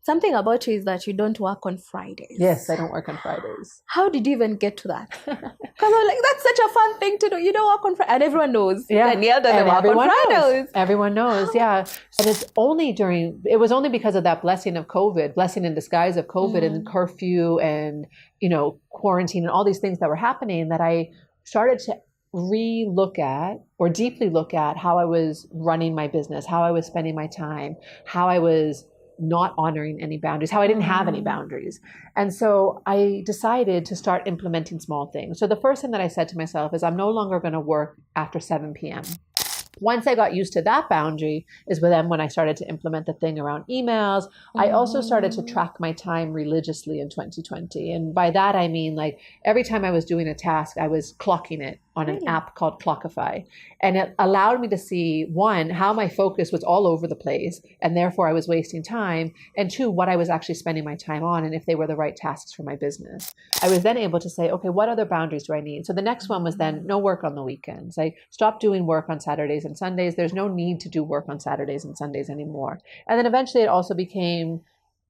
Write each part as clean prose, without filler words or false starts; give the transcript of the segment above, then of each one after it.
something about you is that you don't work on Fridays. Yes, I don't work on Fridays. How did you even get to that? Because I'm like, that's such a fun thing to do. You don't work on Fridays. And everyone knows. Yeah. Danielle doesn't work on Fridays. Everyone knows, yeah. And it was only because of that blessing of COVID, blessing in disguise of COVID and curfew and, quarantine and all these things that were happening, that I started to re-look at or deeply look at how I was running my business, how I was spending my time, how I was not honoring any boundaries, how I didn't have any boundaries. And so I decided to start implementing small things. So the first thing that I said to myself is, I'm no longer going to work after 7 p.m. Once I got used to that boundary is when I started to implement the thing around emails. I also started to track my time religiously in 2020. And by that, I mean, like, every time I was doing a task, I was clocking it on an app called Clockify. And it allowed me to see, one, how my focus was all over the place, and therefore I was wasting time. And two, what I was actually spending my time on and if they were the right tasks for my business. I was then able to say, okay, what other boundaries do I need? So the next one was then no work on the weekends. I stopped doing work on Saturdays and Sundays. There's no need to do work on Saturdays and Sundays anymore. And then eventually it also became,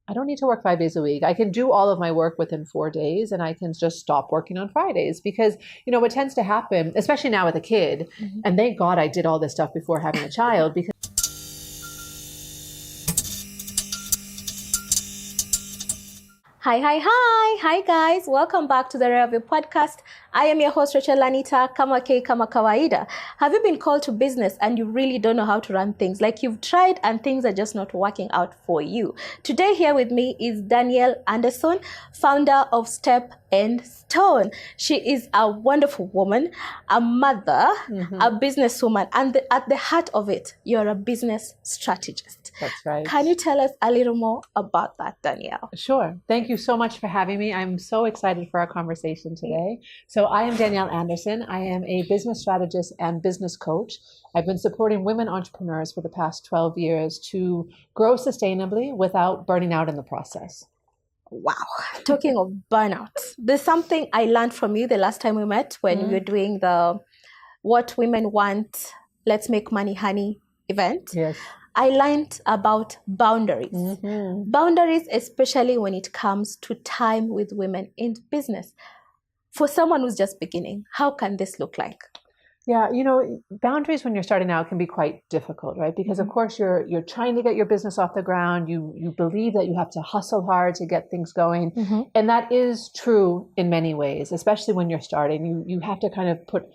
I don't need to work 5 days a week. I can do all of my work within 4 days, and I can just stop working on Fridays. Because, what tends to happen, especially now with a kid, and thank God I did all this stuff before having a child, because Hi guys, welcome back to the Rev podcast. I am your host Rachel Lanita, kama kawaida. Have you been called to business and you really don't know how to run things? Like, you've tried and things are just not working out for you. Today here with me is Danielle Anderson, founder of Step and Stone. She is a wonderful woman, a mother, a businesswoman, and at the heart of it, you're a business strategist. That's right. Can you tell us a little more about that, Danielle? Sure. Thank you so much for having me. I'm so excited for our conversation today. So I am Danielle Anderson. I am a business strategist and business coach. I've been supporting women entrepreneurs for the past 12 years to grow sustainably without burning out in the process. Wow. Talking of burnout, there's something I learned from you the last time we met when we were doing the What Women Want, Let's Make Money Honey event. Yes. I learned about boundaries. Boundaries, especially when it comes to time with women in business. For someone who's just beginning, how can this look like? Yeah, boundaries when you're starting out can be quite difficult, right? Because of course you're trying to get your business off the ground. You believe that you have to hustle hard to get things going. And that is true in many ways, especially when you're starting. You have to kind of put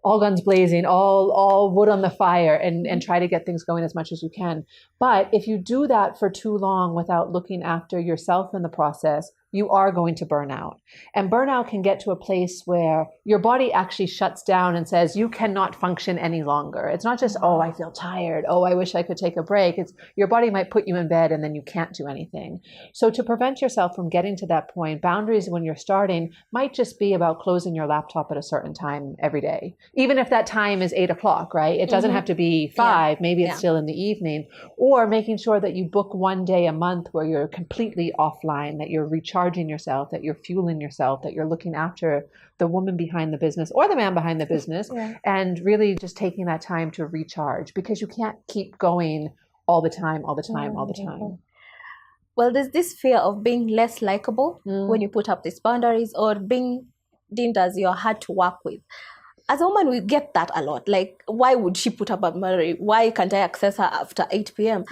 all guns blazing, all wood on the fire and try to get things going as much as you can. But if you do that for too long without looking after yourself in the process, you are going to burn out. And burnout can get to a place where your body actually shuts down and says, you cannot function any longer. It's not just, oh, I feel tired. Oh, I wish I could take a break. It's your body might put you in bed and then you can't do anything. So to prevent yourself from getting to that point, boundaries when you're starting might just be about closing your laptop at a certain time every day. Even if that time is 8 o'clock, right? It doesn't have to be 5. Maybe it's still in the evening. Or making sure that you book one day a month where you're completely offline, that you're recharging yourself, that you're fueling yourself, that you're looking after the woman behind the business or the man behind the business, and really just taking that time to recharge, because you can't keep going all the time. Well, there's this fear of being less likable when you put up these boundaries, or being deemed as you're hard to work with. As a woman, we get that a lot. Like, why would she put up a boundary? Why can't I access her after 8 p.m.?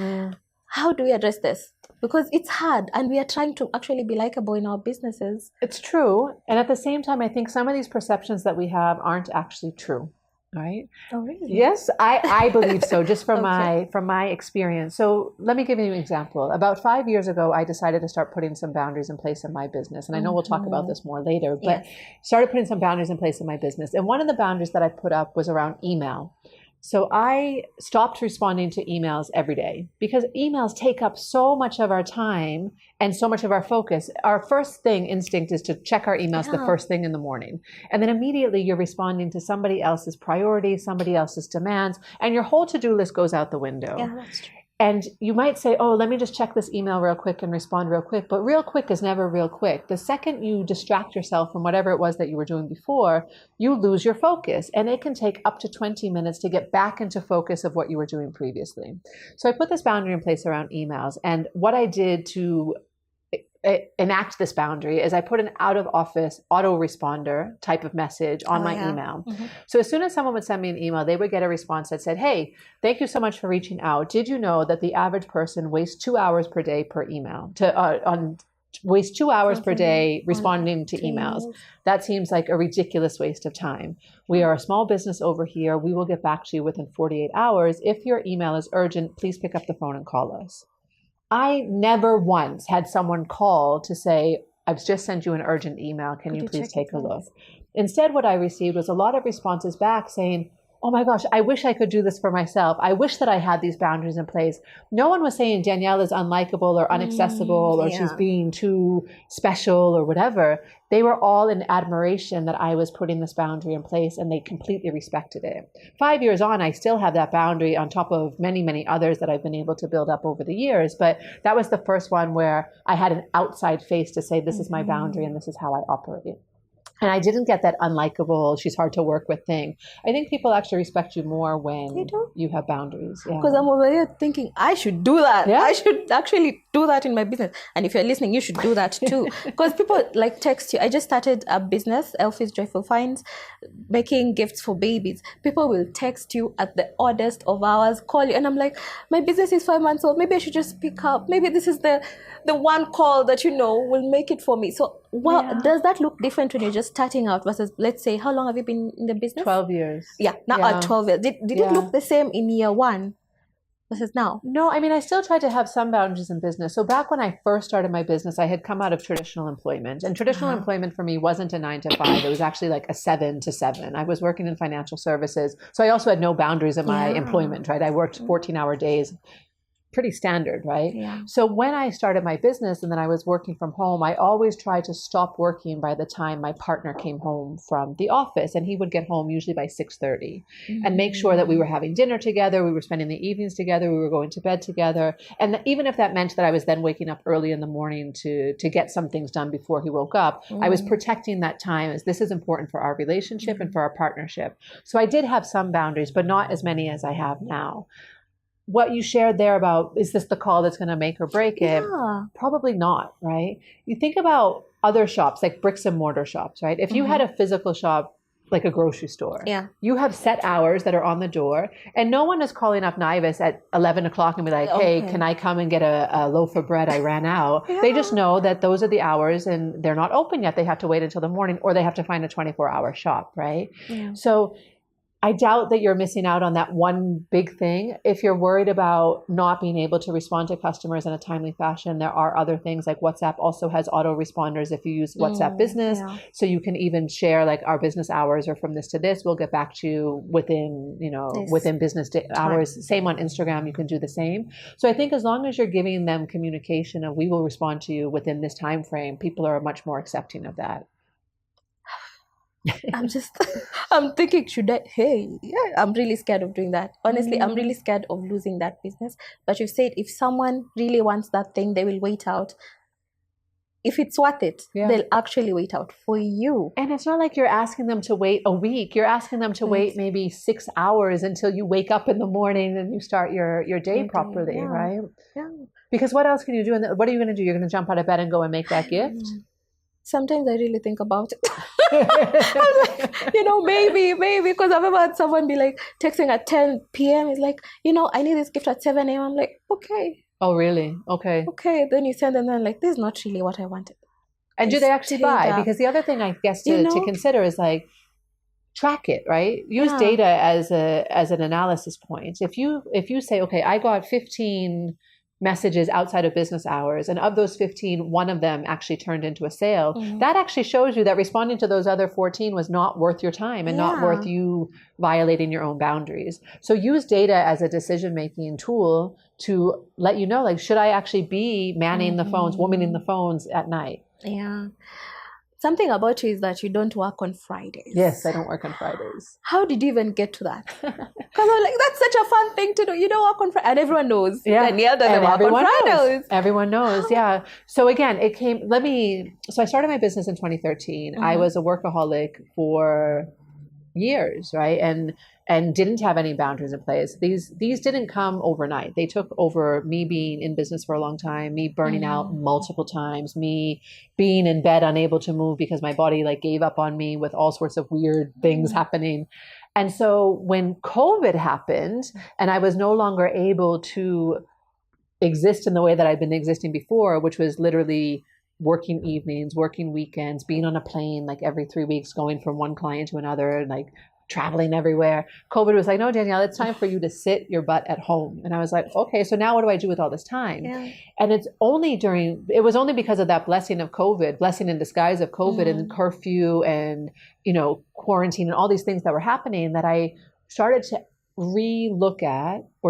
How do we address this? Because it's hard, and we are trying to actually be likable in our businesses. It's true. And at the same time, I think some of these perceptions that we have aren't actually true. Right? Oh, really? Yes, I believe so, just from my experience. So let me give you an example. About 5 years ago, I decided to start putting some boundaries in place in my business. And I know we'll talk about this more later, but started putting some boundaries in place in my business. And one of the boundaries that I put up was around email. So I stopped responding to emails every day, because emails take up so much of our time and so much of our focus. Our first instinct is to check our emails the first thing in the morning. And then immediately you're responding to somebody else's priorities, somebody else's demands, and your whole to-do list goes out the window. Yeah, that's true. And you might say, oh, let me just check this email real quick and respond real quick. But real quick is never real quick. The second you distract yourself from whatever it was that you were doing before, you lose your focus. And it can take up to 20 minutes to get back into focus of what you were doing previously. So I put this boundary in place around emails. And what I did to enact this boundary is I put an out of office autoresponder type of message on my email. So as soon as someone would send me an email, they would get a response that said, hey, thank you so much for reaching out. Did you know that the average person wastes 2 hours per day per email wastes 2 hours per day responding to emails? That seems like a ridiculous waste of time. We are a small business over here. We will get back to you within 48 hours. If your email is urgent, please pick up the phone and call us. I never once had someone call to say, I've just sent you an urgent email. Can you please take a look? Instead, what I received was a lot of responses back saying, oh my gosh, I wish I could do this for myself. I wish that I had these boundaries in place. No one was saying Danielle is unlikable or inaccessible or she's being too special or whatever. They were all in admiration that I was putting this boundary in place, and they completely respected it. 5 years on, I still have that boundary on top of many, many others that I've been able to build up over the years. But that was the first one where I had an outside face to say, this is my boundary and this is how I operate. And I didn't get that unlikable, she's hard to work with thing. I think people actually respect you more when you have boundaries. Because I'm over here thinking, I should do that. Yeah. I should actually do that in my business. And if you're listening, you should do that too. Because people like text you. I just started a business, Elfie's Joyful Finds, making gifts for babies. People will text you at the oddest of hours, call you. And I'm like, my business is 5 months old. Maybe I should just speak up. Maybe this is the one call that, will make it for me. So does that look different when you're just starting out versus, let's say, how long have you been in the business? 12 years. Yeah, now 12 years. Did it look the same in year one versus now? No, I mean, I still try to have some boundaries in business. So back when I first started my business, I had come out of traditional employment. And traditional employment for me wasn't a 9 to 5. It was actually like a 7 to 7. I was working in financial services. So I also had no boundaries in my employment, right? I worked 14-hour days. Pretty standard, right? Yeah. So when I started my business and then I was working from home, I always tried to stop working by the time my partner came home from the office, and he would get home usually by 6:30 and make sure that we were having dinner together, we were spending the evenings together, we were going to bed together. And even if that meant that I was then waking up early in the morning to get some things done before he woke up, I was protecting that time as this is important for our relationship and for our partnership. So I did have some boundaries, but not as many as I have now. What you shared there about, is this the call that's going to make or break it? Yeah. Probably not, right? You think about other shops, like bricks and mortar shops, right? If you had a physical shop, like a grocery store, you have set hours that are on the door, and no one is calling up Nivis at 11 o'clock and be like, hey, can I come and get a loaf of bread? I ran out. They just know that those are the hours and they're not open yet. They have to wait until the morning, or they have to find a 24-hour shop, right? Yeah. So I doubt that you're missing out on that one big thing. If you're worried about not being able to respond to customers in a timely fashion, there are other things, like WhatsApp also has autoresponders if you use WhatsApp Business. Yeah. So you can even share like our business hours are from this to this. We'll get back to you within, within business hours. Same on Instagram, you can do the same. So I think as long as you're giving them communication of we will respond to you within this time frame, people are much more accepting of that. I'm thinking, I'm really scared of doing that. Honestly, I'm really scared of losing that business. But you've said if someone really wants that thing, they will wait out. If it's worth it, they'll actually wait out for you. And it's not like you're asking them to wait a week. You're asking them to wait maybe 6 hours until you wake up in the morning and you start your day properly, right? Yeah. Because what else can you do? And what are you going to do? You're going to jump out of bed and go and make that gift? Sometimes I really think about it. I'm like, maybe, because I've ever had someone be like texting at 10 p.m. It's like, I need this gift at 7 a.m. I'm like, okay. Oh, really? Okay. Okay. Then you send them, and then like, this is not really what I wanted. And do they actually buy? Because the other thing I guess to consider is like, track it, right? Use data as an analysis point. If you say, okay, I got 15 messages outside of business hours, and of those 15, one of them actually turned into a sale, that actually shows you that responding to those other 14 was not worth your time and not worth you violating your own boundaries. So use data as a decision-making tool to let you know, like, should I actually be manning the phones, womaning the phones at night? Yeah. something about you is that you don't work on Fridays. Yes, I don't work on Fridays. How did you even get to that? Because I'm like, that's such a fun thing to do. You don't work on Friday. And everyone knows. Yeah. Danielle doesn't work on Fridays. Everyone knows. Yeah. So again, so I started my business in 2013. I was a workaholic for years, right? And didn't have any boundaries in place. These didn't come overnight. They took over me being in business for a long time, me burning out multiple times, me being in bed unable to move because my body like gave up on me with all sorts of weird things happening. And so when COVID happened and I was no longer able to exist in the way that I'd been existing before, which was literally working evenings, working weekends, being on a plane like every 3 weeks, going from one client to another, like traveling everywhere. COVID was like, no, Danielle, it's time for you to sit your butt at home. And I was like, okay, so now what do I do with all this time? Yeah. And it was only because of that blessing in disguise of COVID and curfew and, quarantine and all these things that were happening that I started to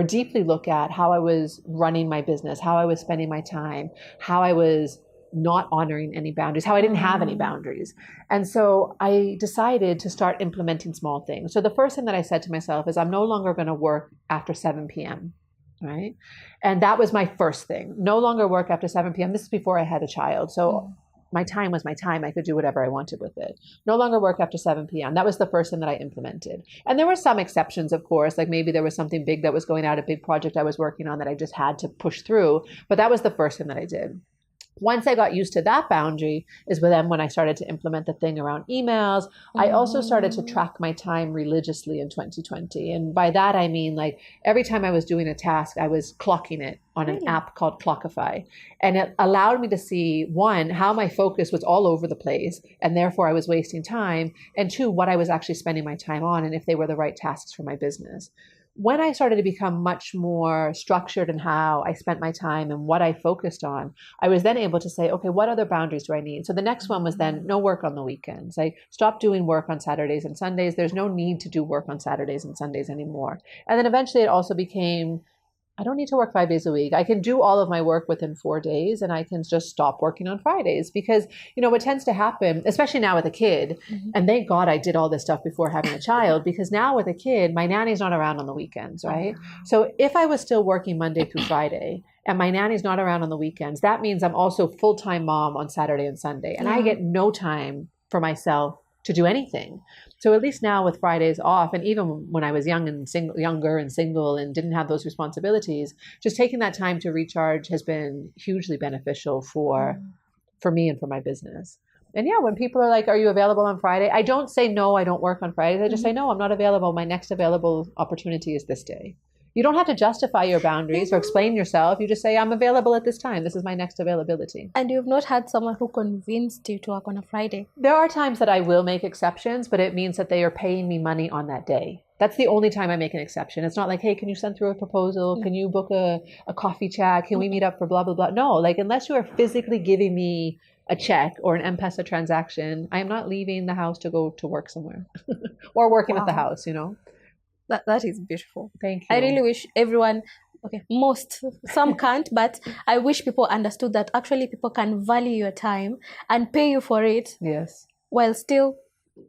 deeply look at how I was running my business, how I was spending my time, how I was not honoring any boundaries, how I didn't have any boundaries. And so I decided to start implementing small things. So the first thing that I said to myself is I'm no longer going to work after 7 p.m. Right. And that was my first thing. No longer work after 7 p.m. This is before I had a child. So my time was my time. I could do whatever I wanted with it. No longer work after 7 p.m. That was the first thing that I implemented. And there were some exceptions, of course, like maybe there was something big that was going out, a big project I was working on that I just had to push through. But that was the first thing that I did. Once I got used to that boundary is then when I started to implement the thing around emails. I also started to track my time religiously in 2020. And by that, I mean like every time I was doing a task, I was clocking it on an app called Clockify. And it allowed me to see, one, how my focus was all over the place and therefore I was wasting time. And two, what I was actually spending my time on and if they were the right tasks for my business. When I started to become much more structured in how I spent my time and what I focused on, I was then able to say, okay, what other boundaries do I need? So the next one was then no work on the weekends. I stopped doing work on Saturdays and Sundays. There's no need to do work on Saturdays and Sundays anymore. And then eventually it also became, I don't need to work 5 days a week. I can do all of my work within 4 days and I can just stop working on Fridays because, what tends to happen, especially now with a kid, and thank God I did all this stuff before having a child, because now with a kid, my nanny's not around on the weekends, right? So if I was still working Monday through Friday and my nanny's not around on the weekends, that means I'm also full-time mom on Saturday and Sunday. And I get no time for myself to do anything. So at least now with Fridays off, and even when I was younger and single and didn't have those responsibilities, just taking that time to recharge has been hugely beneficial for me and for my business. And yeah, when people are like, are you available on Friday? I don't say, no, I don't work on Fridays. I just say, no, I'm not available. My next available opportunity is this day. You don't have to justify your boundaries or explain yourself. You just say, I'm available at this time. This is my next availability. And you've not had someone who convinced you to work on a Friday? There are times that I will make exceptions, but it means that they are paying me money on that day. That's the only time I make an exception. It's not like, hey, can you send through a proposal? Can you book a coffee chat? Can we meet up for blah, blah, blah? No, like unless you are physically giving me a check or an M-Pesa transaction, I am not leaving the house to go to work somewhere or working at the house, That is beautiful. Thank you. I really wish everyone, some can't, but I wish people understood that actually people can value your time and pay you for it. Yes. While still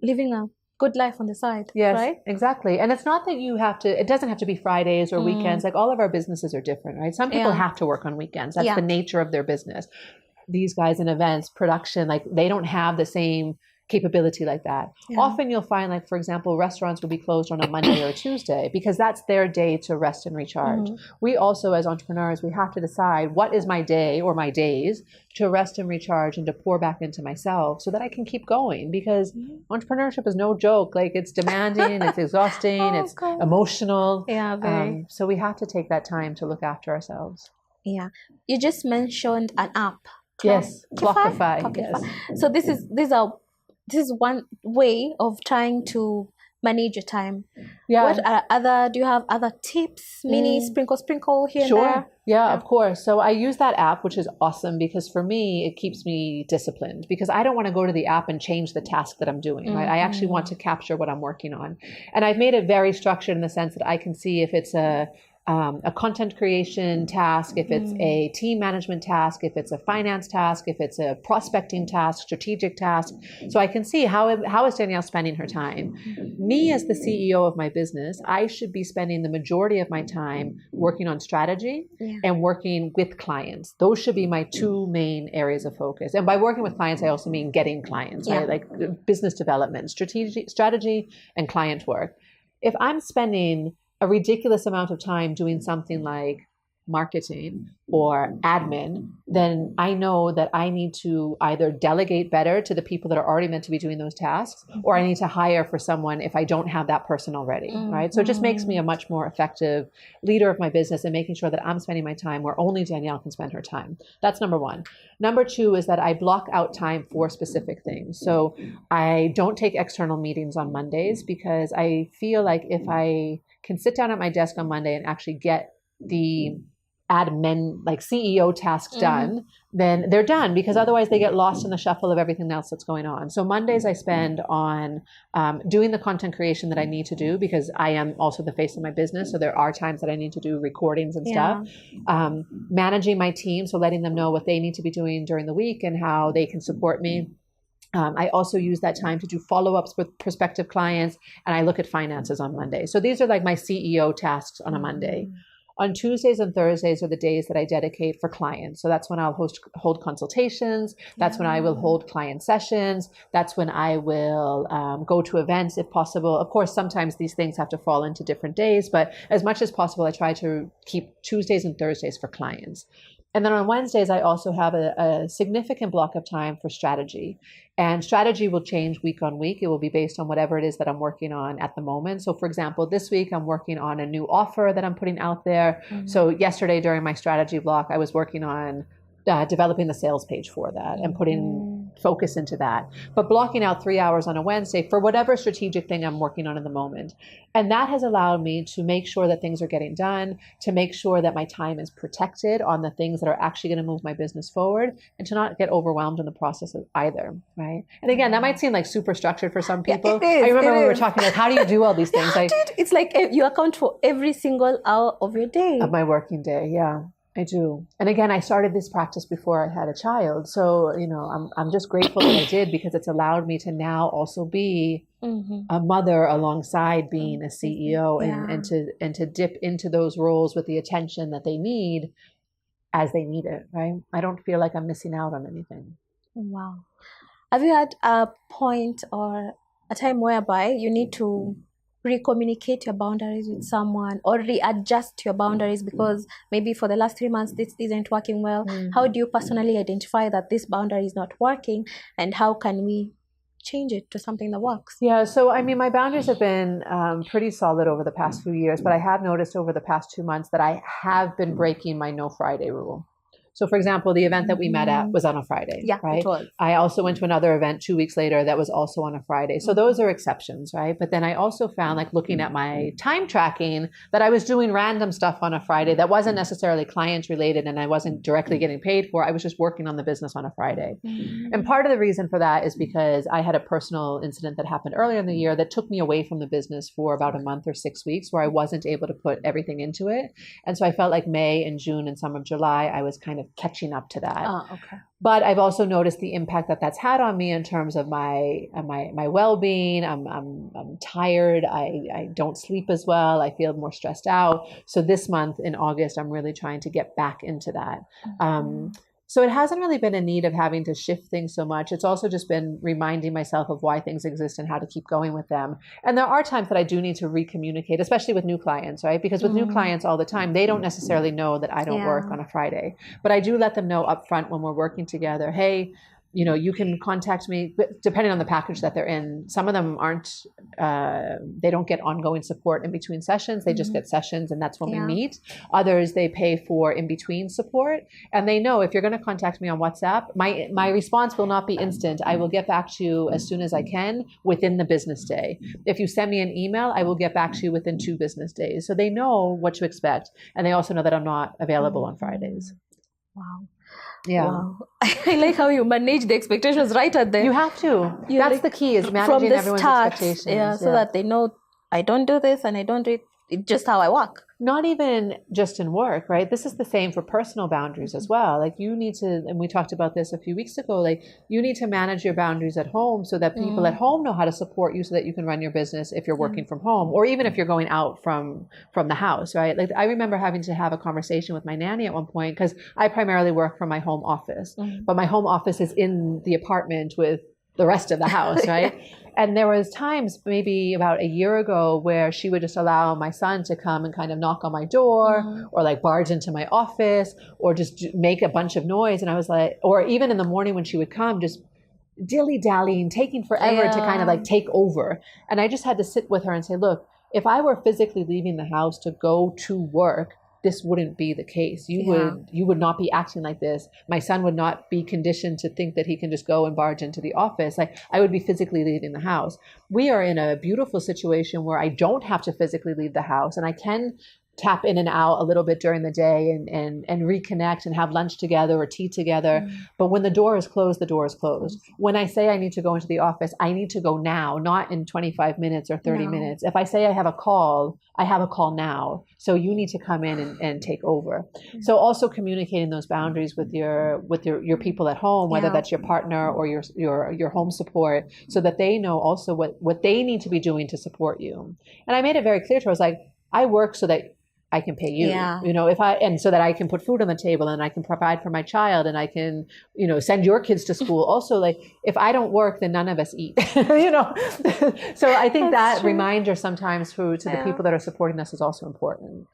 living a good life on the side. Yes, right? Exactly. And it's not that it doesn't have to be Fridays or weekends. Like all of our businesses are different, right? Some people have to work on weekends. That's the nature of their business. These guys in events, production, like they don't have the same capability like that. Often you'll find, like, for example, restaurants will be closed on a Monday or a Tuesday because that's their day to rest and recharge. We also, as entrepreneurs, we have to decide what is my day or my days to rest and recharge and to pour back into myself so that I can keep going, because entrepreneurship is no joke. Like, it's demanding, it's exhausting, it's emotional. Yeah, very. So we have to take that time to look after ourselves. Yeah. You just mentioned an app. Yes, Clockify. Yes. So this is one way of trying to manage your time. Yeah. What are do you have other tips, mini sprinkle here and there? Yeah, of course. So I use that app, which is awesome because for me, it keeps me disciplined because I don't want to go to the app and change the task that I'm doing, right? I actually want to capture what I'm working on. And I've made it very structured in the sense that I can see if it's a a content creation task, if it's a team management task, if it's a finance task, if it's a prospecting task, strategic task. So I can see how is Danielle spending her time. Me as the CEO of my business, I should be spending the majority of my time working on strategy and working with clients. Those should be my two main areas of focus. And by working with clients, I also mean getting clients, right? Like business development, strategy and client work. If I'm spending a ridiculous amount of time doing something like marketing or admin, then I know that I need to either delegate better to the people that are already meant to be doing those tasks, or I need to hire for someone if I don't have that person already, right? So it just makes me a much more effective leader of my business and making sure that I'm spending my time where only Danielle can spend her time. That's number one. Number two is that I block out time for specific things. So I don't take external meetings on Mondays because I feel like if I can sit down at my desk on Monday and actually get the admin, like CEO tasks done, then they're done, because otherwise they get lost in the shuffle of everything else that's going on. So Mondays I spend on doing the content creation that I need to do, because I am also the face of my business. So there are times that I need to do recordings and stuff. Managing my team, so letting them know what they need to be doing during the week and how they can support me. I also use that time to do follow-ups with prospective clients, and I look at finances on Monday. So these are like my CEO tasks on a Monday. On Tuesdays and Thursdays are the days that I dedicate for clients. So that's when I'll hold consultations. That's when I will hold client sessions. That's when I will go to events if possible. Of course, sometimes these things have to fall into different days, but as much as possible, I try to keep Tuesdays and Thursdays for clients. And then on Wednesdays, I also have a significant block of time for strategy. And strategy will change week on week. It will be based on whatever it is that I'm working on at the moment. So for example, this week, I'm working on a new offer that I'm putting out there. So yesterday during my strategy block, I was working on developing the sales page for that and putting focus into that. But blocking out 3 hours on a Wednesday for whatever strategic thing I'm working on in the moment. And that has allowed me to make sure that things are getting done, to make sure that my time is protected on the things that are actually going to move my business forward, and to not get overwhelmed in the process either, right? And again, that might seem like super structured for some people. Yeah, it is, I remember when we were talking like, how do you do all these things? It's like you account for every single hour of your day. Of my working day, yeah. I do. And again, I started this practice before I had a child. So, I'm just grateful that I did, because it's allowed me to now also be a mother alongside being a CEO and to dip into those roles with the attention that they need as they need it, right? I don't feel like I'm missing out on anything. Wow. Have you had a point or a time whereby you need to re-communicate your boundaries with someone or readjust your boundaries because maybe for the last 3 months this isn't working well? How do you personally identify that this boundary is not working, and how can we change it to something that works? Yeah, so I mean, my boundaries have been pretty solid over the past few years, but I have noticed over the past 2 months that I have been breaking my no Friday rule. So for example, the event that we met at was on a Friday, right? It was. I also went to another event 2 weeks later that was also on a Friday. So those are exceptions, right? But then I also found, like looking at my time tracking, that I was doing random stuff on a Friday that wasn't necessarily client related and I wasn't directly getting paid for. I was just working on the business on a Friday. And part of the reason for that is because I had a personal incident that happened earlier in the year that took me away from the business for about a month or 6 weeks, where I wasn't able to put everything into it. And so I felt like May and June and some of July, I was kind of catching up to that. But I've also noticed the impact that that's had on me in terms of my well-being. I'm tired. I don't sleep as well. I feel more stressed out. So this month in August, I'm really trying to get back into that. So it hasn't really been a need of having to shift things so much. It's also just been reminding myself of why things exist and how to keep going with them. And there are times that I do need to recommunicate, especially with new clients, right? Because with new clients all the time, they don't necessarily know that I don't work on a Friday. But I do let them know upfront when we're working together, hey, you can contact me, depending on the package that they're in. Some of them aren't, they don't get ongoing support in between sessions. They just get sessions, and that's when we meet. Others, they pay for in-between support. And they know, if you're going to contact me on WhatsApp, my response will not be instant. I will get back to you as soon as I can within the business day. If you send me an email, I will get back to you within 2 business days. So they know what to expect. And they also know that I'm not available on Fridays. Wow. Yeah. Wow. I like how you manage the expectations right at the... You have to. That's the key, is managing everyone's expectations. So that they know I don't do this and I don't do it it's just how I work. Not even just in work, right? This is the same for personal boundaries as well. Like you need to, and we talked about this a few weeks ago, like you need to manage your boundaries at home so that people at home know how to support you so that you can run your business if you're working from home, or even if you're going out from the house, right? Like I remember having to have a conversation with my nanny at one point because I primarily work from my home office, but my home office is in the apartment with the rest of the house, right? And there was times maybe about a year ago where she would just allow my son to come and kind of knock on my door or like barge into my office or just make a bunch of noise. And I was like, or even in the morning when she would come, just dilly-dallying, taking forever to kind of like take over. And I just had to sit with her and say, look, if I were physically leaving the house to go to work, this wouldn't be the case. You would not be acting like this. My son would not be conditioned to think that he can just go and barge into the office. Like I would be physically leaving the house. We are in a beautiful situation where I don't have to physically leave the house and I can tap in and out a little bit during the day and reconnect and have lunch together or tea together. But when the door is closed, the door is closed. When I say I need to go into the office, I need to go now, not in 25 minutes or 30 minutes. If I say I have a call now. So you need to come in and take over. So also communicating those boundaries with your people at home, whether that's your partner or your home support, so that they know also what they need to be doing to support you. And I made it very clear to her, I was like, I work so that I can pay you, and so that I can put food on the table and I can provide for my child and I can, send your kids to school. Also, like if I don't work, then none of us eat, So I think that reminder sometimes to the people that are supporting us is also important.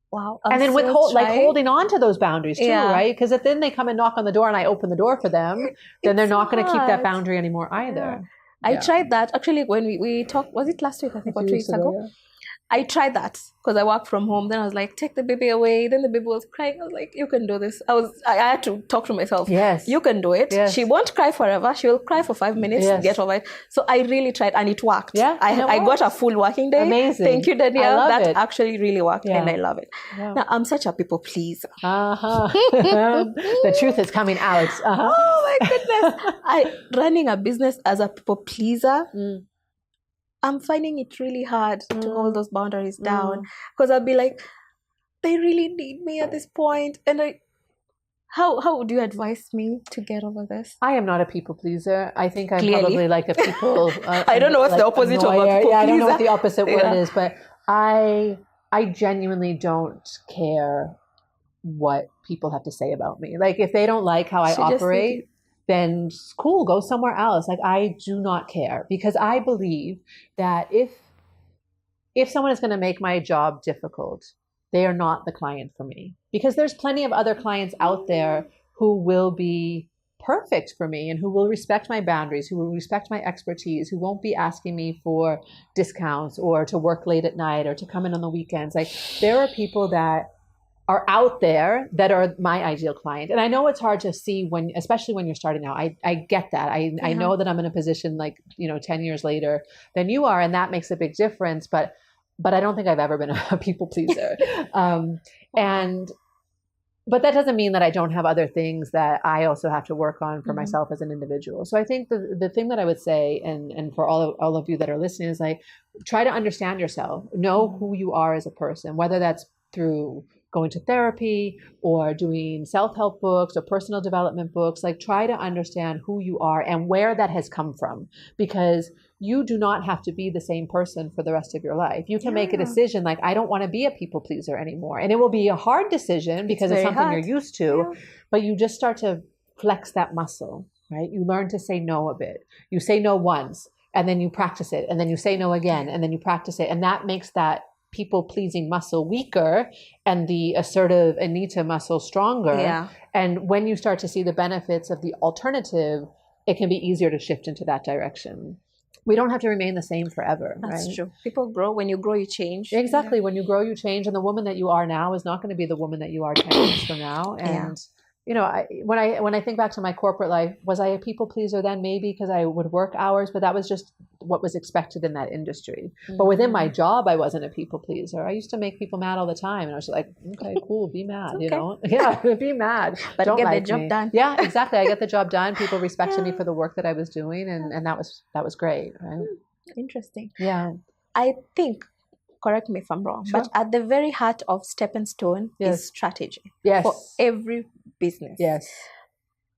Wow. And then holding on to those boundaries too, right? Because if then they come and knock on the door and I open the door for them, then they're not going to keep that boundary anymore either. I tried that actually when we talked, was it last week, I think, or 2 weeks ago? I tried that because I work from home. Then I was like, take the baby away. Then the baby was crying. I was like, you can do this. I had to talk to myself. Yes. You can do it. Yes. She won't cry forever. She will cry for 5 minutes to get over it. So I really tried and it worked. Yeah, I got a full working day. Amazing. Thank you, Danielle. That actually really worked and I love it. Yeah. Now, I'm such a people pleaser. The truth is coming out. Oh my goodness. Running a business as a people pleaser, I'm finding it really hard to hold those boundaries down because I'll be like, they really need me at this point. And how would you advise me to get over this? I am not a people pleaser. I think I'm probably like a people. I don't know what's the opposite of a people pleaser. I don't know what the opposite word is, but I genuinely don't care what people have to say about me. Like if they don't like how I operate, then cool, go somewhere else. Like I do not care because I believe that if someone is going to make my job difficult, they are not the client for me, because there's plenty of other clients out there who will be perfect for me and who will respect my boundaries, who will respect my expertise, who won't be asking me for discounts or to work late at night or to come in on the weekends. Like there are people that are out there that are my ideal client. And I know it's hard to see especially when you're starting out. I get that. I know that I'm in a position like, 10 years later than you are. And that makes a big difference. But I don't think I've ever been a people pleaser. But that doesn't mean that I don't have other things that I also have to work on for myself as an individual. So I think the thing that I would say, and for all of you that are listening, is like, try to understand yourself, know who you are as a person, whether that's through going to therapy or doing self-help books or personal development books. Like try to understand who you are and where that has come from, because you do not have to be the same person for the rest of your life. You can make a decision like, I don't want to be a people pleaser anymore. And it will be a hard decision because it's something you're used to, but you just start to flex that muscle, right? You learn to say no a bit. You say no once and then you practice it, and then you say no again and then you practice it. And that makes that people-pleasing muscle weaker and the assertive Anita muscle stronger. Yeah. And when you start to see the benefits of the alternative, it can be easier to shift into that direction. We don't have to remain the same forever. That's true. People grow. When you grow, you change. Exactly. Yeah. When you grow, you change. And the woman that you are now is not going to be the woman that you are 10 years from now. And when I think back to my corporate life, was I a people pleaser then? Maybe because I would work hours, but that was just what was expected in that industry. But within my job, I wasn't a people pleaser. I used to make people mad all the time. And I was like, okay, cool, be mad, Yeah, be mad. But don't get the job done. Yeah, exactly. I get the job done. People respected me for the work that I was doing. And that was great, right? Interesting. Yeah. I think correct me if I'm wrong, Sure. but at the very heart of Stepping Stone is strategy for every business. Yes.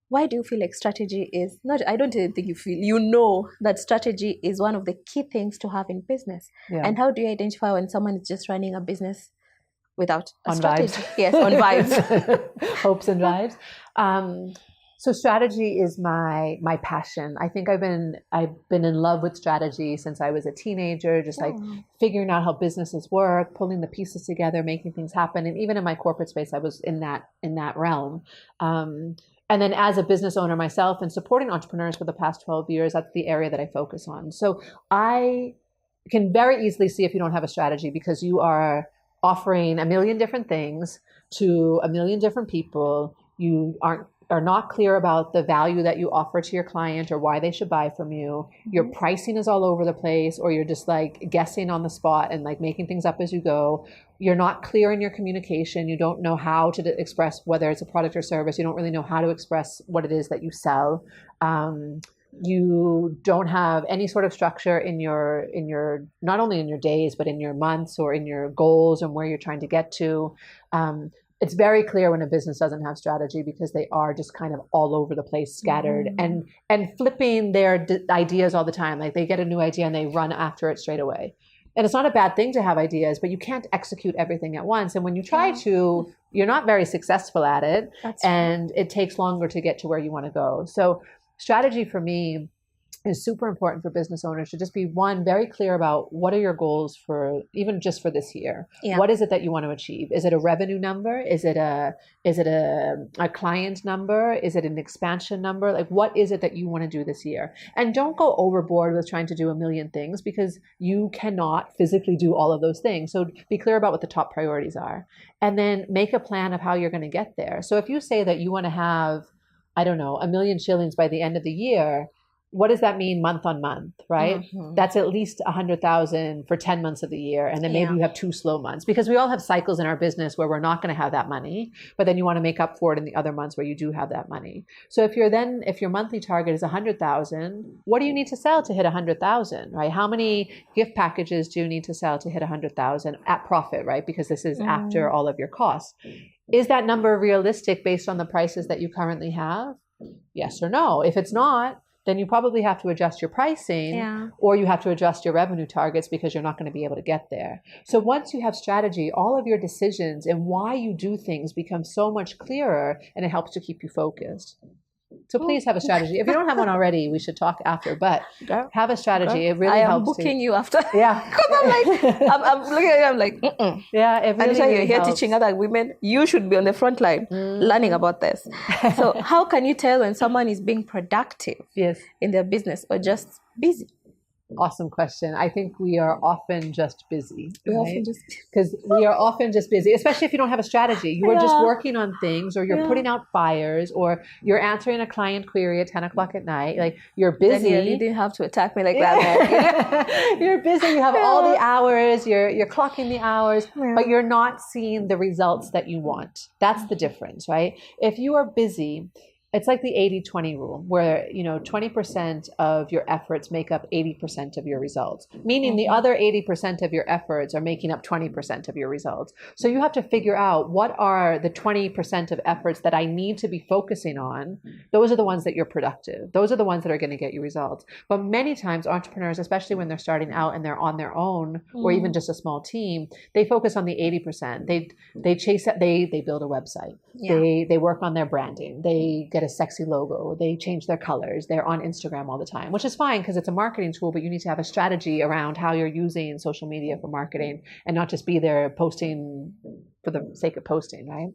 Why do you feel like strategy is not, I don't even think you feel, you know that strategy is one of the key things to have in business. Yeah. And how do you identify when someone is just running a business without a On strategy? vibes. Yes, on vibes. Hopes and vibes. So strategy is my passion. I think I've been in love with strategy since I was a teenager, just like figuring out how businesses work, pulling the pieces together, making things happen. And even in my corporate space, I was in that realm. And then as a business owner myself and supporting entrepreneurs for the past 12 years, that's the area that I focus on. So I can very easily see if you don't have a strategy, because you are offering a million different things to a million different people. You are not clear about the value that you offer to your client or why they should buy from you. Your pricing is all over the place, or you're just like guessing on the spot and like making things up as you go. You're not clear in your communication. You don't know how to express whether it's a product or service. You don't really know how to express what it is that you sell. You don't have any sort of structure in your not only in your days, but in your months or in your goals and where you're trying to get to. It's very clear when a business doesn't have strategy, because they are just kind of all over the place, scattered and flipping their ideas all the time. Like they get a new idea and they run after it straight away. And it's not a bad thing to have ideas, but you can't execute everything at once. And when you try to, you're not very successful at it. And it takes longer to get to where you want to go. So strategy for me is super important for business owners to just be, one, very clear about what are your goals for, even just for this year. What is it that you want to achieve? Is it a revenue number? Is it a client number? Is it an expansion number? Like, what is it that you want to do this year? And don't go overboard with trying to do a million things, because you cannot physically do all of those things. So be clear about what the top priorities are, and then make a plan of how you're going to get there. So if you say that you want to have, I don't know, 1 million shillings by the end of the year, what does that mean month on month, right? That's at least 100,000 for 10 months of the year. And then maybe you have 2 slow months, because we all have cycles in our business where we're not going to have that money, but then you want to make up for it in the other months where you do have that money. So if your monthly target is 100,000, what do you need to sell to hit 100,000, right? How many gift packages do you need to sell to hit 100,000 at profit, right? Because this is after all of your costs. Is that number realistic based on the prices that you currently have? Yes or no? If it's not, then you probably have to adjust your pricing, or you have to adjust your revenue targets, because you're not going to be able to get there. So once you have strategy, all of your decisions and why you do things become so much clearer, and it helps to keep you focused. So please have a strategy. If you don't have one already, we should talk after, but have a strategy. It really helps. I am booking you after. Yeah. Because I'm like, I'm looking at you, I'm like, Yeah, it really, and you're here teaching other women. You should be on the front line learning about this. So how can you tell when someone is being productive in their business or just busy? Awesome question. I think we are often just busy, right? Because we are often just busy, especially if you don't have a strategy. You are just working on things, or you're putting out fires, or you're answering a client query at 10 o'clock at night. Like, you're busy. Danielle, you didn't have to attack me like that. You're busy. You have all the hours. You're clocking the hours, but you're not seeing the results that you want. That's the difference, right? If you are busy, it's like the 80-20 rule, where 20% of your efforts make up 80% of your results, meaning the other 80% of your efforts are making up 20% of your results. So you have to figure out, what are the 20% of efforts that I need to be focusing on? Those are the ones that you're productive. Those are the ones that are going to get you results. But many times entrepreneurs, especially when they're starting out and they're on their own, or even just a small team, they focus on the 80%. They chase it. They build a website. They work on their branding. They get a sexy logo. They change their colors. They're on Instagram all the time, which is fine because it's a marketing tool, but you need to have a strategy around how you're using social media for marketing, and not just be there posting for the sake of posting, right?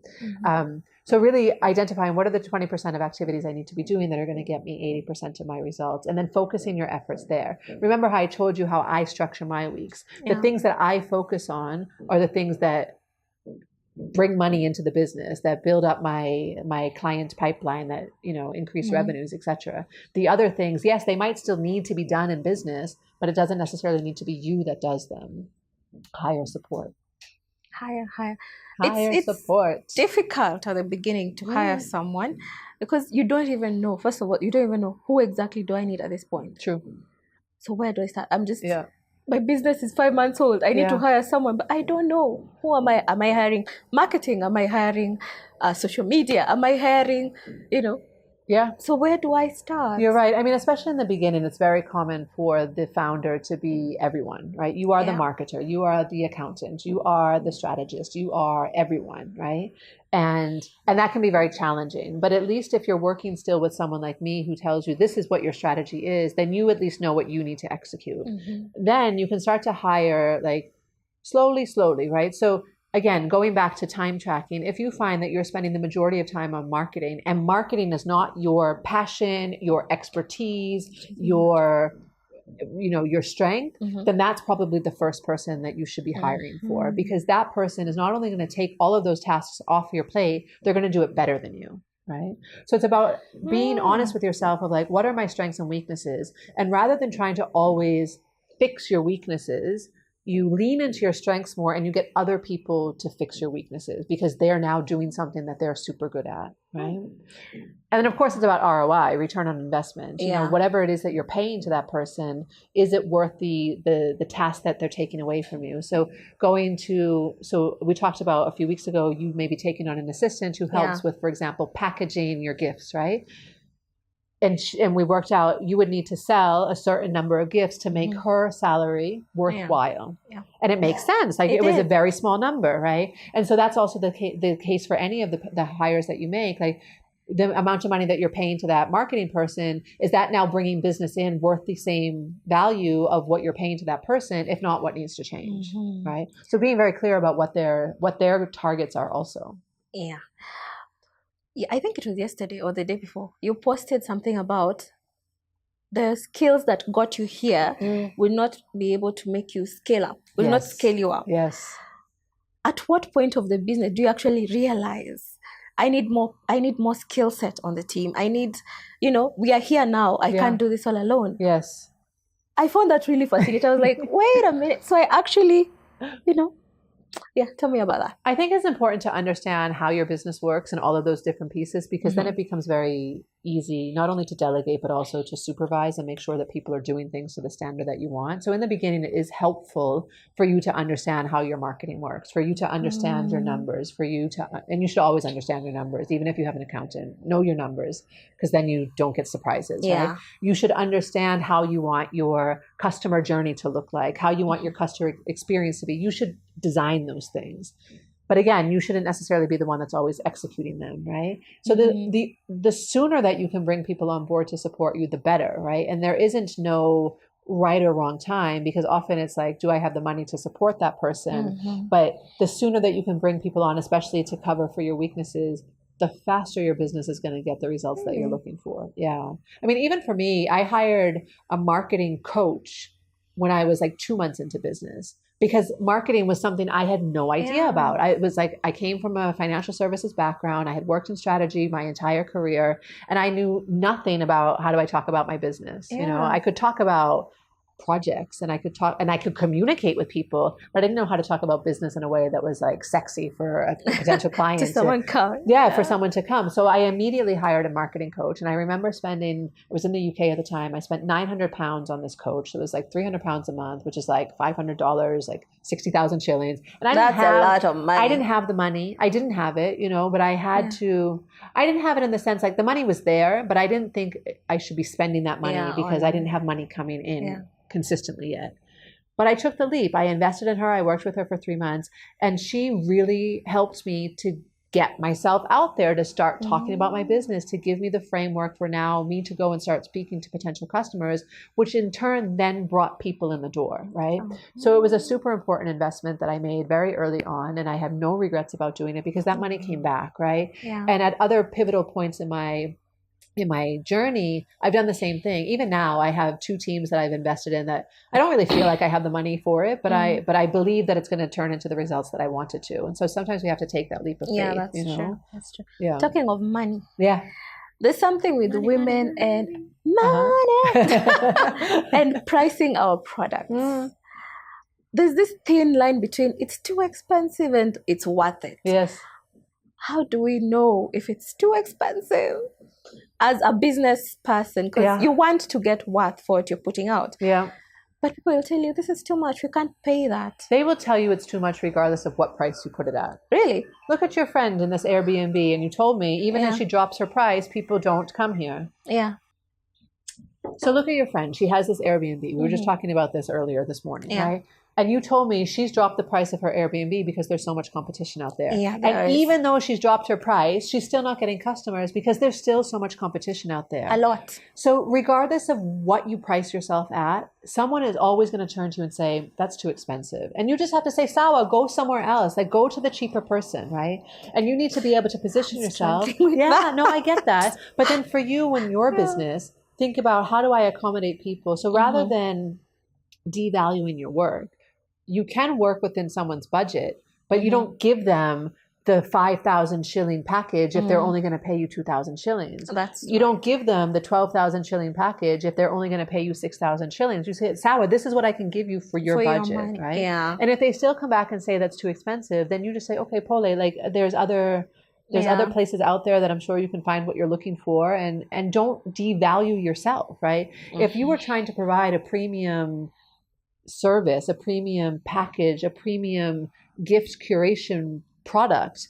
So really identifying, what are the 20% of activities I need to be doing that are going to get me 80% of my results, and then focusing your efforts there. Remember how I told you how I structure my weeks. The things that I focus on are the things that bring money into the business, that build up my client pipeline, that increase revenues, etc. The other things, yes, they might still need to be done in business, but it doesn't necessarily need to be you that does them. Hire support. Hire support. It's difficult at the beginning to hire someone, because you don't even know. First of all, you don't even know who exactly do I need at this point. True. So where do I start? I'm just my business is 5 months old. I need to hire someone, but I don't know. Who am I? Am I hiring marketing? Am I hiring social media? Am I hiring, Yeah. So where do I start? You're right. I mean, especially in the beginning, it's very common for the founder to be everyone, right? You are the marketer, you are the accountant, you are the strategist, you are everyone, right? And that can be very challenging. But at least if you're working still with someone like me who tells you this is what your strategy is, then you at least know what you need to execute. Then you can start to hire like slowly, right? So again, going back to time tracking, if you find that you're spending the majority of time on marketing and marketing is not your passion, your expertise, your strength, then that's probably the first person that you should be hiring for, because that person is not only going to take all of those tasks off your plate, they're going to do it better than you. Right. So it's about being honest with yourself of like, what are my strengths and weaknesses? And rather than trying to always fix your weaknesses, you lean into your strengths more and you get other people to fix your weaknesses because they're now doing something that they're super good at, right? And then of course it's about ROI, return on investment. You know, whatever it is that you're paying to that person, is it worth the task that they're taking away from you? So so we talked about a few weeks ago, you may be taking on an assistant who helps with, for example, packaging your gifts, right? And we worked out you would need to sell a certain number of gifts to make her salary worthwhile. And it makes sense. Like it was a very small number, right? And so that's also the case for any of the hires that you make. Like the amount of money that you're paying to that marketing person, is that now bringing business in worth the same value of what you're paying to that person? If not, what needs to change, right? So being very clear about what their targets are also. I think it was yesterday or the day before, you posted something about the skills that got you here will not be able to make you scale up, will not scale you up. Yes. At what point of the business do you actually realize I need more skill set on the team? I need, we are here now. I can't do this all alone. Yes. I found that really fascinating. I was like, wait a minute. So I actually, tell me about that. I think it's important to understand how your business works and all of those different pieces, because then it becomes very easy, not only to delegate, but also to supervise and make sure that people are doing things to the standard that you want. So in the beginning, it is helpful for you to understand how your marketing works, for you to understand your numbers, and you should always understand your numbers, even if you have an accountant, know your numbers, because then you don't get surprises, right? You should understand how you want your customer journey to look like, how you want your customer experience to be. You should design those things. But again, you shouldn't necessarily be the one that's always executing them, right? So the sooner that you can bring people on board to support you, the better, right? And there isn't no right or wrong time, because often it's like, do I have the money to support that person? But the sooner that you can bring people on, especially to cover for your weaknesses, the faster your business is going to get the results that you're looking for. Yeah. I mean, even for me, I hired a marketing coach when I was like 2 months into business, because marketing was something I had no idea about. I came from a financial services background. I had worked in strategy my entire career, and I knew nothing about how do I talk about my business. I could talk about projects and I could communicate with people, but I didn't know how to talk about business in a way that was like sexy for a potential client. For someone to come. So I immediately hired a marketing coach, and I remember I was in the UK at the time. I spent £900 on this coach. So it was like £300 a month, which is like $500, like 60,000 shillings. And that's a lot of money. I didn't have the money. I didn't have it, but I had to. I didn't have it in the sense like the money was there, but I didn't think I should be spending that money because I didn't have money coming in consistently yet. But I took the leap. I invested in her. I worked with her for 3 months, and she really helped me to get myself out there, to start talking about my business, to give me the framework for now me to go and start speaking to potential customers, which in turn then brought people in the door, right? So it was a super important investment that I made very early on, and I have no regrets about doing it because that money came back, right? And at other pivotal points in my journey, I've done the same thing. Even now, I have 2 teams that I've invested in that I don't really feel like I have the money for it, but I believe that it's going to turn into the results that I want it to. And so sometimes we have to take that leap of faith. Yeah, that's true. That's true. Yeah. Talking of money. Yeah. There's something with women and money and pricing our products. There's this thin line between it's too expensive and it's worth it. Yes. How do we know if it's too expensive as a business person? Because you want to get worth for what you're putting out. Yeah. But people will tell you, this is too much. We can't pay that. They will tell you it's too much regardless of what price you put it at. Really? Look at your friend in this Airbnb, and you told me even if she drops her price, people don't come here. Yeah. So look at your friend. She has this Airbnb. We were just talking about this earlier this morning, right? And you told me she's dropped the price of her Airbnb because there's so much competition out there. Yeah, and even though she's dropped her price, she's still not getting customers because there's still so much competition out there. A lot. So regardless of what you price yourself at, someone is always going to turn to you and say, that's too expensive. And you just have to say, Sawa, go somewhere else. Like, go to the cheaper person, right? And you need to be able to position yourself. Yeah, no, I get that. But then for you and your business, think about, how do I accommodate people? So rather than devaluing your work, you can work within someone's budget, but you don't give them the 5,000 shilling package if they're only going to pay you 2,000 shillings. You don't give them the 12,000 shilling package if they're only going to pay you 6,000 shillings. You say, Sawa, this is what I can give you for your budget, right? Yeah. And if they still come back and say that's too expensive, then you just say, okay, Pole, like there's other places out there that I'm sure you can find what you're looking for, and don't devalue yourself, right? If you were trying to provide a premium service, a premium package, a premium gift curation product,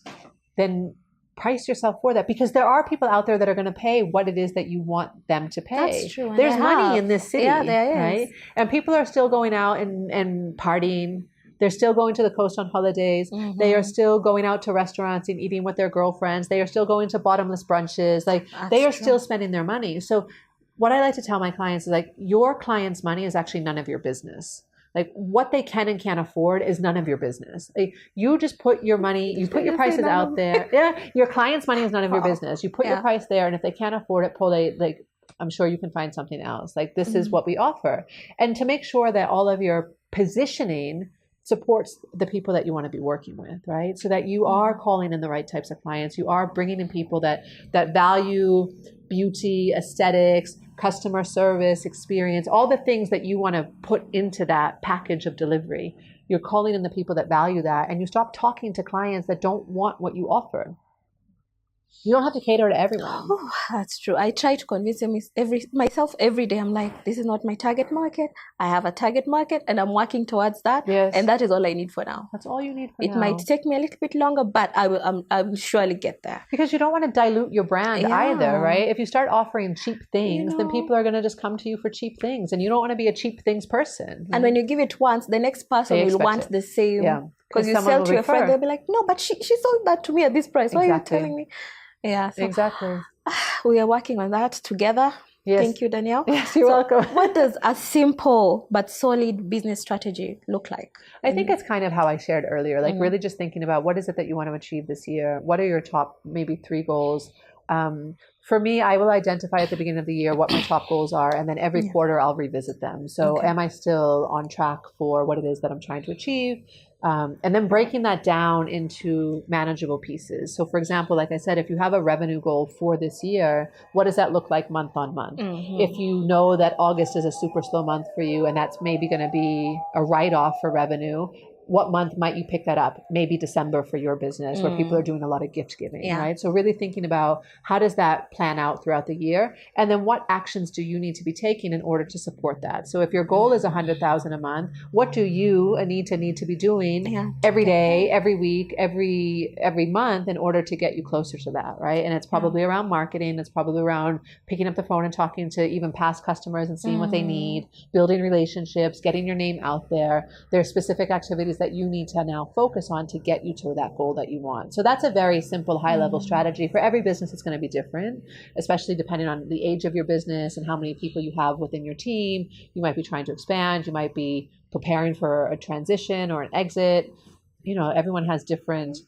then price yourself for that, because there are people out there that are going to pay what it is that you want them to pay. That's true. There's money in this city, there is. right? And people are still going out and partying. They're still going to the coast on holidays. They are still going out to restaurants and eating with their girlfriends. They are still going to bottomless brunches. Like, they are still spending their money. So what I like to tell my clients is, like, your client's money is actually none of your business. Like, what they can and can't afford is none of your business. Like, you just put your money, you put your prices out there. Yeah, your client's money is none of your business. You put your price there, and if they can't afford it, like, I'm sure you can find something else. Like, this is what we offer. And to make sure that all of your positioning supports the people that you want to be working with, right? So that you are calling in the right types of clients. You are bringing in people that value beauty, aesthetics, customer service, experience, all the things that you want to put into that package of delivery. You're calling in the people that value that, and you stop talking to clients that don't want what you offer. You don't have to cater to everyone. Oh, that's true. I try to convince myself every day. I'm like, this is not my target market. I have a target market, and I'm working towards that. Yes. And that is all I need for now. That's all you need for now. It might take me a little bit longer, but I will surely get there. Because you don't want to dilute your brand either, right? If you start offering cheap things, then people are going to just come to you for cheap things, and you don't want to be a cheap things person. And when you give it once, the next person will want the same. Yeah. Because you sell to your friend, they'll be like, no, but she sold that to me at this price. Why are you telling me? Yeah, so exactly. We are working on that together. Yes. Thank you, Danielle. Yes, you're welcome. What does a simple but solid business strategy look like? I think it's kind of how I shared earlier, like really just thinking about, what is it that you want to achieve this year? What are your top maybe 3 goals? For me, I will identify at the beginning of the year what my top goals are, and then every quarter I'll revisit them. So am I still on track for what it is that I'm trying to achieve? And then breaking that down into manageable pieces. So for example, like I said, if you have a revenue goal for this year, what does that look like month on month? If you know that August is a super slow month for you, and that's maybe going to be a write-off for revenue, what month might you pick that up? Maybe December for your business, where people are doing a lot of gift giving, right? So really thinking about, how does that plan out throughout the year? And then what actions do you need to be taking in order to support that? So if your goal is 100,000 a month, what do you need to be doing every day, every week, every month in order to get you closer to that, right? And it's probably around marketing. It's probably around picking up the phone and talking to even past customers and seeing what they need, building relationships, getting your name out there. There are specific activities that you need to now focus on to get you to that goal that you want. So that's a very simple, high-level strategy. For every business, it's going to be different, especially depending on the age of your business and how many people you have within your team. You might be trying to expand. You might be preparing for a transition or an exit. Everyone has different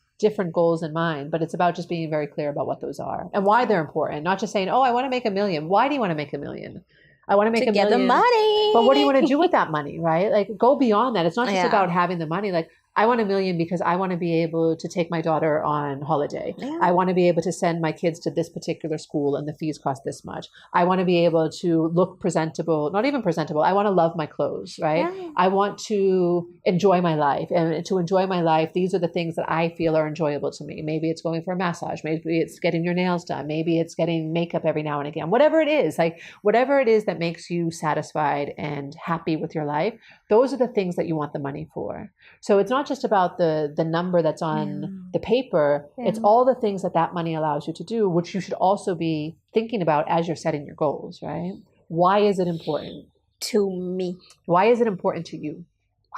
goals in mind, but it's about just being very clear about what those are and why they're important. Not just saying, oh, I want to make $1 million. Why do you want to make $1 million? I want to make $1 million. Get the money. But what do you want to do with that money, right? Like, go beyond that. It's not just about having the money. Like, I want $1 million because I want to be able to take my daughter on holiday. Yeah. I want to be able to send my kids to this particular school and the fees cost this much. I want to be able to look presentable, not even presentable. I want to love my clothes, right? Yeah. I want to enjoy my life. And to enjoy my life, these are the things that I feel are enjoyable to me. Maybe it's going for a massage. Maybe it's getting your nails done. Maybe it's getting makeup every now and again. Whatever it is, like whatever it is that makes you satisfied and happy with your life, those are the things that you want the money for. So it's not just about the number that's on the paper. It's all the things that money allows you to do, which you should also be thinking about as you're setting your goals, right? Why is it important to me? Why is it important to you?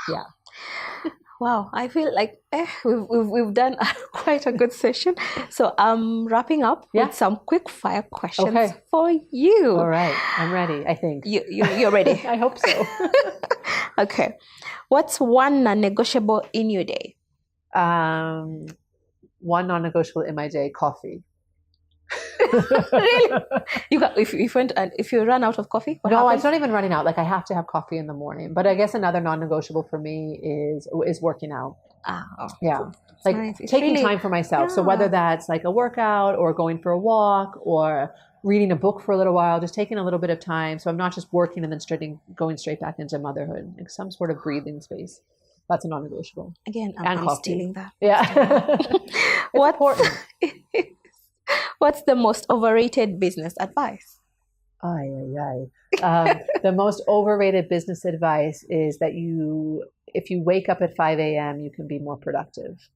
Yeah. Wow, I feel like we've done quite a good session. So I'm wrapping up with some quick fire questions for you. All right, I'm ready, I think. You're ready? I hope so. Okay. What's one non-negotiable in your day? One non-negotiable in my day, coffee. Really? If you run out of coffee, what happens? It's not even running out. Like I have to have coffee in the morning. But I guess another non-negotiable for me is working out. Like nice. taking time for myself. So whether that's like a workout or going for a walk or reading a book for a little while, just taking a little bit of time. So I'm not just working and then going straight back into motherhood. Like some sort of breathing space. That's a non-negotiable. Again, I'm stealing that. Yeah. It's important. What's the most overrated business advice? The most overrated business advice is that if you wake up at 5 a.m., you can be more productive.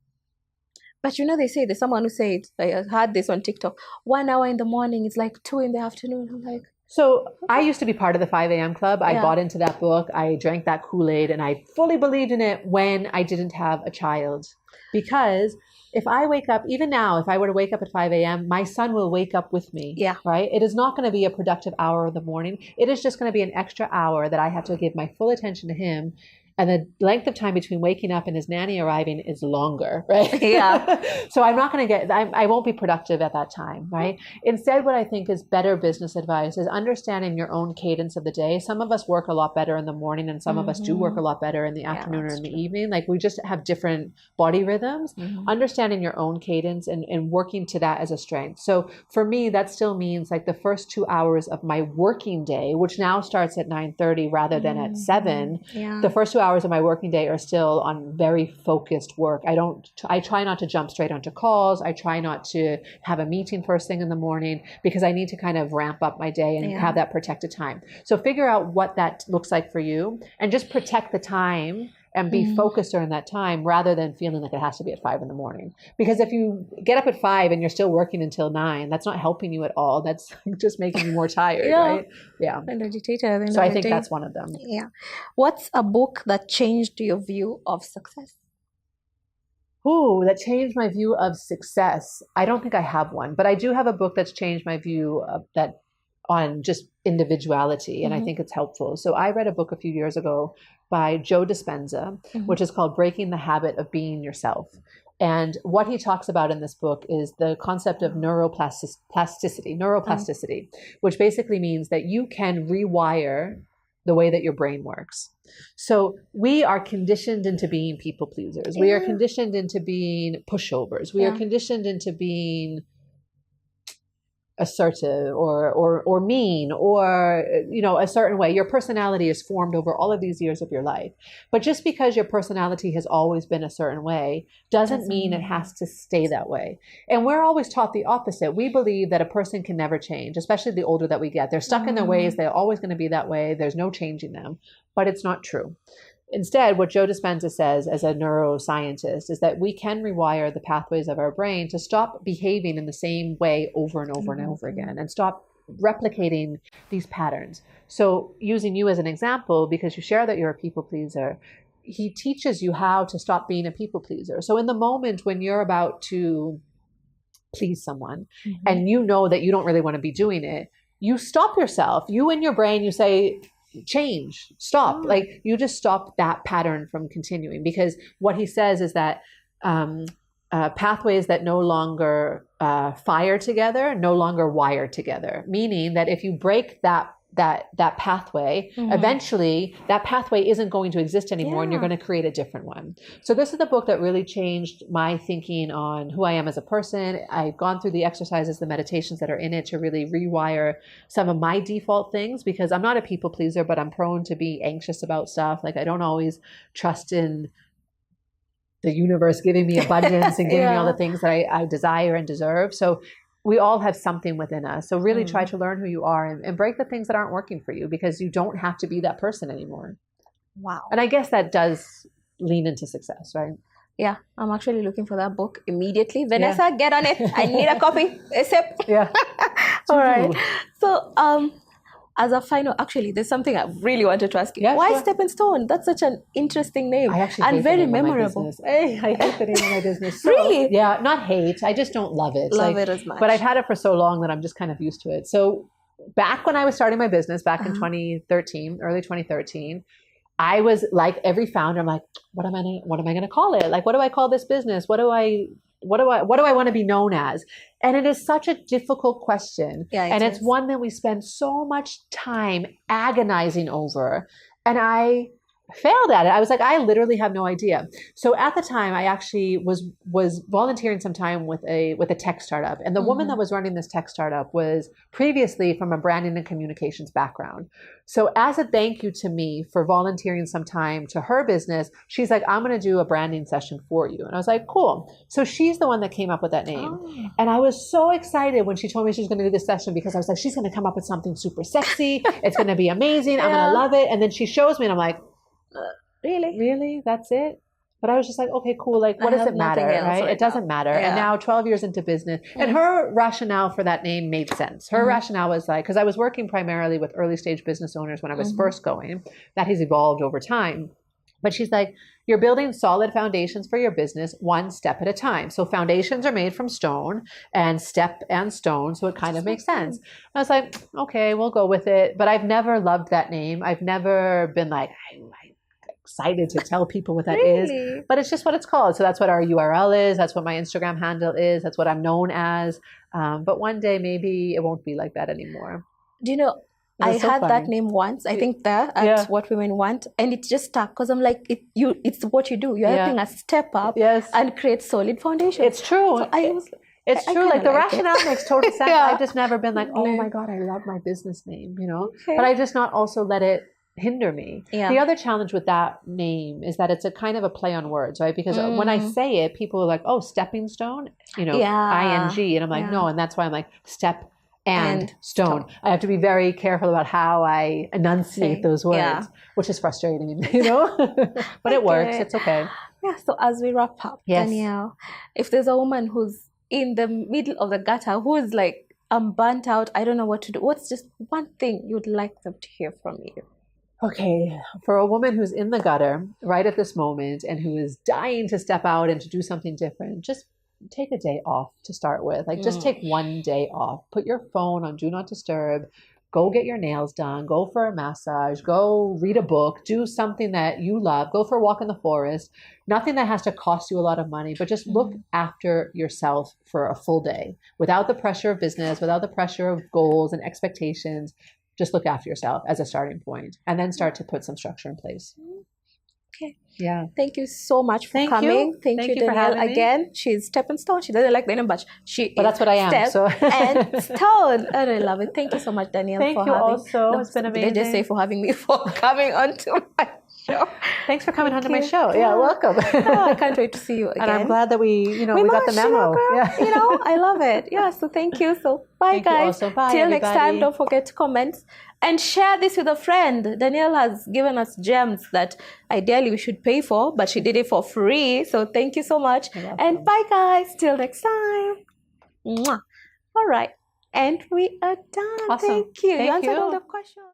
But they say there's someone who said, I heard this on TikTok, 1 hour in the morning is like 2 in the afternoon. I'm like, so I used to be part of the 5 a.m. club. I bought into that book. I drank that Kool-Aid and I fully believed in it when I didn't have a child. Because if I wake up, even now, if I were to wake up at 5 a.m., my son will wake up with me. Yeah. Right? It is not going to be a productive hour of the morning. It is just going to be an extra hour that I have to give my full attention to him. And the length of time between waking up and his nanny arriving is longer, right? Yeah. So I'm not going to I won't be productive at that time, right? Instead, what I think is better business advice is understanding your own cadence of the day. Some of us work a lot better in the morning and some of us do work a lot better in the afternoon or in the evening. Like we just have different body rhythms. Understanding your own cadence and working to that as a strength. So for me, that still means like the first 2 hours of my working day, which now starts at 9:30 rather than at 7. Yeah. The first 2 hours of my working day are still on very focused work. I try not to jump straight onto calls. I try not to have a meeting first thing in the morning because I need to kind of ramp up my day and have that protected time. So figure out what that looks like for you and just protect the time and be focused during that time rather than feeling like it has to be at 5 in the morning. Because if you get up at 5 and you're still working until 9, that's not helping you at all. That's just making you more tired, right? Yeah. And agitated. So I think that's one of them. Yeah. What's a book that changed your view of success? Ooh, that changed my view of success. I don't think I have one, but I do have a book that's changed my view of that on just individuality. And I think it's helpful. So I read a book a few years ago by Joe Dispenza, which is called Breaking the Habit of Being Yourself. And what he talks about in this book is the concept of neuroplasticity, which basically means that you can rewire the way that your brain works. So we are conditioned into being people pleasers. We are conditioned into being pushovers. We are conditioned into being assertive or mean or a certain way. Your personality is formed over all of these years of your life. But just because your personality has always been a certain way doesn't mean it has to stay that way. And we're always taught the opposite. We believe that a person can never change, especially the older that we get. They're stuck in their ways. They're always going to be that way. There's no changing them. But it's not true. Instead, what Joe Dispenza says as a neuroscientist is that we can rewire the pathways of our brain to stop behaving in the same way over and over and over again and stop replicating these patterns. So using you as an example, because you share that you're a people pleaser, he teaches you how to stop being a people pleaser. So in the moment when you're about to please someone and you know that you don't really want to be doing it, you stop yourself. You in your brain, you say, change, stop. Like you just stop that pattern from continuing, because what he says is that pathways that no longer fire together, no longer wire together, meaning that if you break that that pathway, eventually that pathway isn't going to exist anymore and you're going to create a different one. So this is the book that really changed my thinking on who I am as a person. I've gone through the exercises, the meditations that are in it to really rewire some of my default things, because I'm not a people pleaser, but I'm prone to be anxious about stuff. Like I don't always trust in the universe giving me abundance and giving me all the things that I desire and deserve. So we all have something within us. So really try to learn who you are and break the things that aren't working for you, because you don't have to be that person anymore. Wow. And I guess that does lean into success, right? Yeah, I'm actually looking for that book immediately. Vanessa, get on it. I need a copy. A sip. Yeah. All right. So, as a final, actually, there's something I really wanted to ask you. Yeah, why sure. Stepping Stone? That's such an interesting name. I actually hate and very the name memorable. of my business. I hate the name of my business. So, Really? Yeah, not hate. I just don't love it. Love it as much. But I've had it for so long that I'm just kind of used to it. So back when I was starting my business back in 2013, early 2013, I was like every founder. I'm like, what am I going to call it? Like, what do I call this business? What do I want to be known as? And it is such a difficult question. Yeah, and it's one that we spend so much time agonizing over. And I failed at it. I was like, I literally have no idea. So at the time, I actually was volunteering some time with a tech startup. And the woman that was running this tech startup was previously from a branding and communications background. So as a thank you to me for volunteering some time to her business, she's like, I'm going to do a branding session for you. And I was like, cool. So she's the one that came up with that name. Oh. And I was so excited when she told me she was going to do this session, because I was like, she's going to come up with something super sexy. It's going to be amazing. I'm going to love it. And then she shows me and I'm like, really? That's it? But I was just like, okay, cool. Like, what does it matter, right? It doesn't matter. Yeah. And now 12 years into business, and her rationale for that name made sense. Her rationale was like, because I was working primarily with early stage business owners when I was first going. That has evolved over time. But she's like, you're building solid foundations for your business one step at a time. So foundations are made from stone and step and stone. So it kind of makes sense. I was like, okay, we'll go with it. But I've never loved that name. I've never been like, I'm excited to tell people what that is. But it's just what it's called. So that's what our URL is. That's what my Instagram handle is. That's what I'm known as. But one day maybe it won't be like that anymore. Do you know, I had that name once, I think there at What Women Want, and it just stuck because I'm like, it's what you do. You're helping us step up and create solid foundation. It's true. So it's true. Like the rationale makes total sense. I've just never been like, oh my God, I love my business name, you know, but I just not also let it hinder me. The other challenge with that name is that it's a kind of a play on words, right? Because when I say it, people are like, oh, stepping stone, you know, ING. And I'm like, no. And that's why I'm like, step and stone. I have to be very careful about how I enunciate those words, which is frustrating, you know, but it works. It's okay. Yeah. So as we wrap up, Danielle, if there's a woman who's in the middle of the gutter, who is like, I'm burnt out, I don't know what to do, what's just one thing you'd like them to hear from you? Okay, for a woman who's in the gutter right at this moment and who is dying to step out and to do something different, just take a day off to start with. Like just take one day off. Put your phone on Do Not Disturb. Go get your nails done. Go for a massage. Go read a book. Do something that you love. Go for a walk in the forest. Nothing that has to cost you a lot of money, but just look after yourself for a full day without the pressure of business, without the pressure of goals and expectations. Just look after yourself as a starting point and then start to put some structure in place. Okay. Yeah. Thank you so much for coming. Thank you, Danielle, for having me. Again, she's Stepping Stone. She doesn't like the name, but that's what I am. So. And Stone. And I love it. Thank you so much, Danielle, for having me. Thank you also. It's been amazing. Did I just say for having me, for coming onto my show. Thanks for coming onto my show. Yeah, welcome. I can't wait to see you again. And I'm glad that we got the memo. You know, I love it. Yeah, so thank you. So bye, guys. Bye, Till everybody. next time, don't forget to comment and share this with a friend. Danielle has given us gems that ideally we should pay for, but she did it for free. So thank you so much. And bye, guys. Till next time. Mwah. All right. And we are done. Awesome. Thank you. Thank You answered you. all the questions.